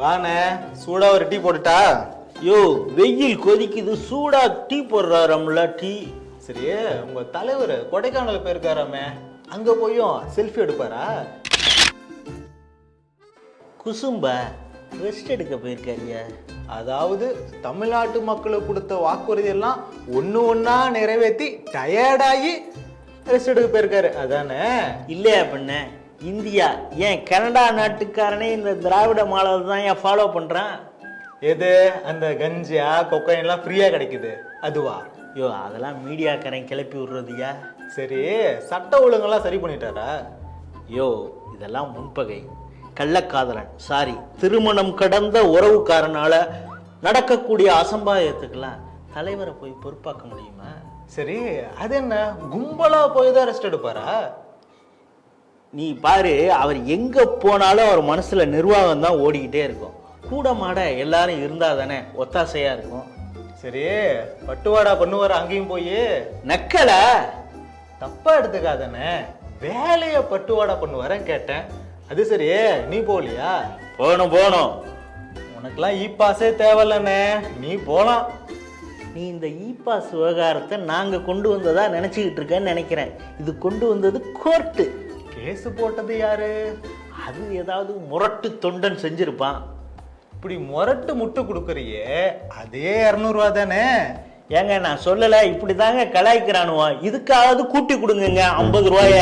வாண்ணே, சூடா ஒரு டீ போட்டுட்டா? யோ, வெயில் கொதிக்குது, சூடா டீ போடுறாரம்ல டீ. சரி, உங்க தலைவர் கொடைக்கானல் போயிருக்காராமே, அங்க போயும் செல்ஃபி எடுப்பாரா? குசும்ப ரெஸ்ட் எடுக்க போயிருக்காரியா? அதாவது தமிழ்நாட்டு மக்களுக்கு கொடுத்த வாக்குறுதி எல்லாம் ஒண்ணு ஒன்னா நிறைவேற்றி டயர்டாகி ரெஸ்ட் எடுக்க போயிருக்காரு, அதானே? இல்லையா பண்ண, இந்தியா ஏன் கனடா நாட்டுக்காரனே இந்த திராவிட மாடல் தான் ஏன் ஃபாலோ பண்றான். எது அந்த கஞ்சா கொக்கைன் எல்லாம் ஃப்ரீயா கிடைக்குது அதுவா? யோ, அதெல்லாம் மீடியாக்காரன் கிளப்பி விடுறதுயா. சரி, சட்ட ஒழுங்கெல்லாம் சரி பண்ணிட்டாரா? யோ, இதெல்லாம் முன்பகை, கள்ளக்காதலன், சாரி திருமணம் கடந்த உறவுக்காரனால நடக்கக்கூடிய அசம்பாவிதத்துக்கெல்லாம் தலைவரை போய் பொறுப்பாக்க முடியுமா? சரி, அது என்ன கும்பலா போய் தான் ரெஸ்ட் எடுப்பாரா? நீ பாரு, அவர் எங்க போனாலும் அவர் மனசுல நிர்வாகம் தான் ஓடிக்கிட்டே இருக்கும். கூட மாட எல்லாரும் இருந்தா தானே ஒத்தாசையா இருக்கும். சரி, பட்டுவாடா பண்ணுவார அங்கேயும் போய் நக்கல தப்பா எடுத்துக்காதானே, வேலைய பட்டுவாடா பண்ணுவாரன்னு கேட்டேன். அது சரி, நீ போகலையா? போகணும். உனக்கெல்லாம் இ பாஸே தேவையில்லண்ணே, நீ போலாம். நீ இந்த இ பாஸ் விவகாரத்தை நாங்க கொண்டு வந்ததா நினைச்சுக்கிட்டு இருக்கேன்னு நினைக்கிறேன். இது கொண்டு வந்தது கோர்ட்டு. கேஸ் போட்டது யாரு? அது ஏதாவது முரட்டு தொண்டன் செஞ்சிருப்பான். இப்படி முரட்டு முட்டு கொடுக்குறியே, அதே 200 ரூபா தானே? ஏங்க, நான் சொல்லல, இப்படிதாங்க கலாய்க்கிறானுவா. இதுக்காவது கூட்டி கொடுங்க 50 ரூபாய.